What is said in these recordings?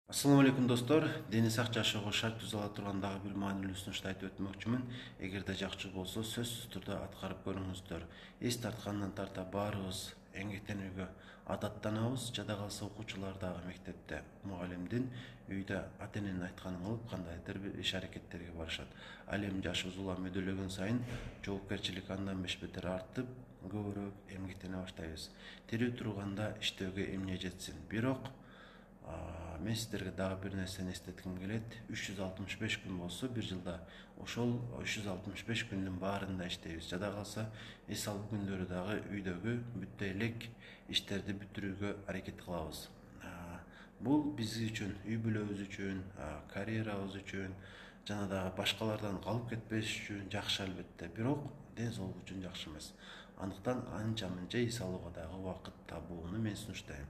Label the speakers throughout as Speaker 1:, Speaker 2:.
Speaker 1: Assalamu alaikum dostlar. Deni saq жашоого шарт түзө ала тургандагы бир маанилүү сунушту айтып өтмөкчүмүн. Эгерде жакшы болсо, сөзсүз түрдө аткарып көрүңүздөр. Эс тарткандан тарта баарыбыз эмгектенүүгө адаттанабыз. Жада калса окуучулар дагы мектепте мугалимдин, үйдө ата-эненин айтканын кылып кандайдыр бир иш аракеттерге барышат. Ал эми жашыбыз улам өдөлөгөн сайын жоопкерчилик андан беш-бетер артып, көбүрөөк эмгектене баштайбыз. Тирүү турганда иштөөгө эмне жетсин. Бирок мен сиздерге дагы бир нерсени эстетким келет. 365 күн болсо, бир жылда ошол 365 күндүн баарында иштейбиз. Жада калса, эс алуу күндөрү дагы үйдөгү бүттөй элек иштерди бүтүрүүгө аракет кылабыз. Бул биз үчүн, үй бүлөбүз үчүн, карьерабыз үчүн, жана дагы башкалардан калып кетпеш үчүн жакшы албетте. Бирок ден соолук үчүн жакшы эмес. Андыктан анча-мынча эс алууга дагы убакыт табууну мен сунуштайм.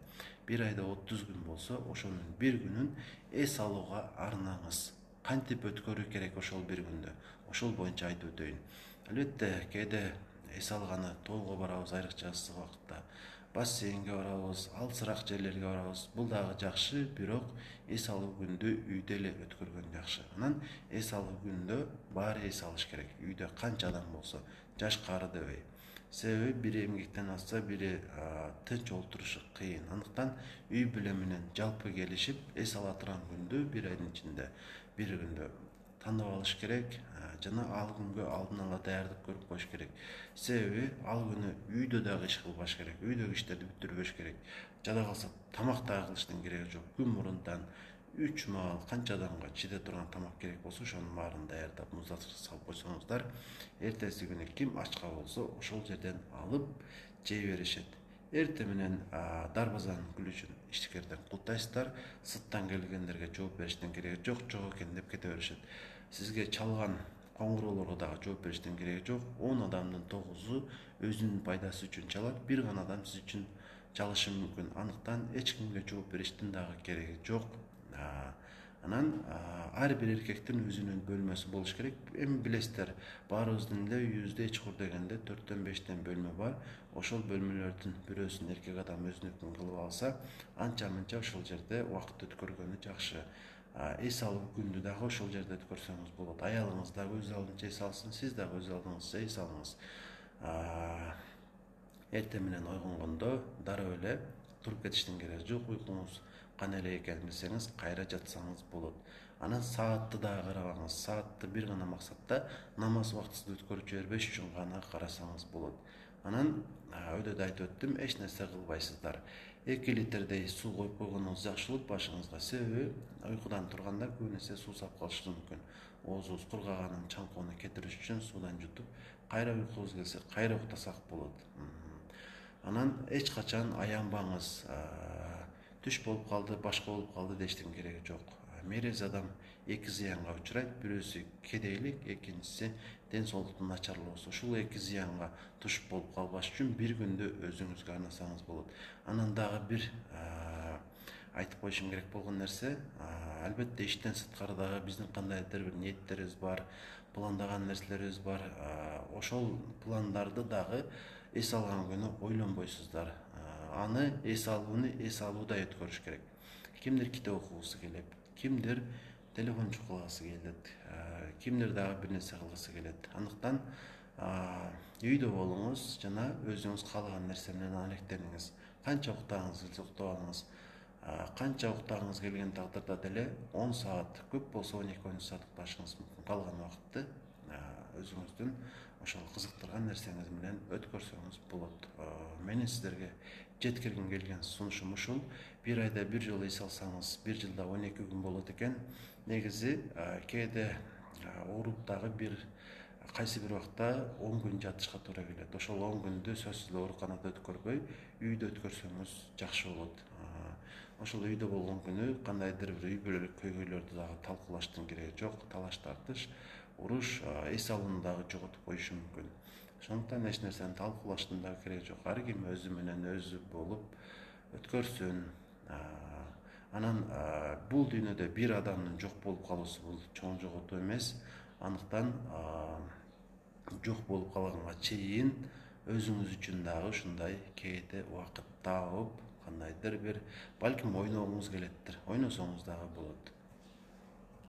Speaker 1: Бир айда 30 күн болсо, ошонун бир күнүн эс алууга арнаңыз. Кантип өткөрүү керек ошол бир күндө? Ошол боюнча айтып өтөйүн. Албетте, кээде эс алганы тоого барабыз, айрыкча ысык убакытта. Бассейнге барабыз, алысыраак жерлерге барабыз. Бул дагы жакшы, бирок эс алуу күндү үйдө эле өткөргөн жакшы. Анан эс алуу күндө баары эс алыш керек. Үйдө канча адам болсо, жаш кары дебей. Себеби бири эмгектен алса, бири тынч олтурушу кыйын. Андыктан үй бүлө менен жалпы келишип эс ала турган күндү бир айдын ичинде бир күндө тандап алыш керек, жана ал күнгө алдын ала даярдык көрүп коюш керек. Себеби ал күнү үйдө дагы иш кылбаш керек, үйдөгү иштерди бүтүрбөш керек. Жада калса тамак дагы кылыштын кереги жок. Күн мурунтан 3 маал канча адамга чыда турган тамак керек болсо, ошонун баарын даярдап муздаткычка салып койсоңуздар, эртеси күнү ким ачка болсо, ошол жерден алып жей беришет. Эрте менен дарбазанын күлүчүн ичкерден куттайсыздар, сырттан келгендерге жооп бериштин кереги жок, жок экен деп кете беришет. Сизге чалган коңгуроолорго дагы жооп бериштин кереги жок. 10 адамдын 9-у өзүнүн пайдасы үчүн чалат, бир гана адам сиз үчүн чалышы мүмкүн. Андыктан эч кимге жооп бериштин дагы кереги жок. Анан ар бир эркектин өзүнүн бөлмөсү болуш керек. Эми билесиздер, баарыбыздын эле үйүбүздө эч кур дегенде 4-5 бөлмө бар. Ошол бөлмөлөрдүн бирөөсүн эркек адам өзүнүкүн кылып алса, анча-мынча ошол жерде убакыт өткөргөнү жакшы. Эс алуу күндү дагы ошол жерде өткөрсөңүз болот. Аялыңыз дагы өз алдынча эс алсын, сиз дагы өз алдыңызча эс алыңыз. Эрте менен ойгонгондо дароо эле туруп кетиштин кереги жок. Уйкуңуз кана эле экен десеңиз, кайра жатсаңыз болот. Анан саатты дагы карабаңыз. Саатты бир гана максатта намаз убактысында өткөрүп жибербеш үчүн гана карасаңыз болот. Анан өйдө да айтып өттүм, эч нерсе кылбайсыздар. 2 литрдей суу коюп койгонуңуз жакшы болот башыңызга. Себеби уйкудан турганда көп нерсе суу сап калышы мүмкүн. Оозубуз кургаганын чаңкоону кетириш үчүн суудан жутуп, кайра уйкубуз келсе, кайра уктасак болот. Анан эч качан аянбаңыз. Түш болуп калды, башка болуп калды дештин кереги жок. Мерез адам 2 зыянга учурайт. Бирөөсү кедейлик, экинчиси ден соолуктун начарлоосу. Ушул 2 зыянга туш болуп калбаш үчүн бир күндү өзүңүзгө арнасаңыз болот. Анан дагы бир айтып коюшум керек болгон нерсе, албетте иштен сырткары дагы биздин кандайдыр бир ниеттерибиз бар, пландаган нерселерибиз бар. Ошол пландарды дагы эс алган күнү ойлонбойсуздар. Аны эс алууну эс алуудай өткөрүш керек. Кимдир китеп окугусу келет, кимдир телефон чукуласы келет, кимдир дагы бир нерсе кылгысы келет. Андыктан үйдө болуңуз жана өзүңүз каалаган нерсе менен алектениңиз. Канча уктагыңыз келсе уктап алыңыз. Канча уктагыңыз келген тагдырда деле 10 саат, көп болсо 12 саат укташыңыз мүмкүн. Калган убакытты өзүңүздүн ошол кызыктырган нерсеңиз менен өткөрсөңүз болот. Менин сиздерге жеткиргим келген сунушум ушул. Бир айда бир жолу эс алсаңыз, бир жылда 12 күн болот экен. Негизи кээде ооруп дагы бир кайсы бир убакта 10 күн жатышка туура келет. Ошол 10 күндү сөзсүз ооруканада өткөрбөй, үйдө өткөрсөңүз жакшы болот. Ошол үйдө болгон күнү кандайдыр бир үй бүлөлүк көйгөйлөрдү дагы талкуулаштын кереги жок. Талаш тартыш, уруш эс алууну дагы жоготуп коюшу мүмкүн. Ошондуктан эч нерсени талкуулаштын дагы кереги жок. Ар ким өзү менен өзү болуп өткөрсүн. Анан бул дүйнөдө бир адамдын жок болуп калуусу бул чоң жоготуу эмес. Андыктан жок болуп калганга чейин өзүңүз үчүн дагы ушундай кээде убакыт таап кандайдыр бир балким ойногуңуз келеттир, ойносоңуз дагы болот.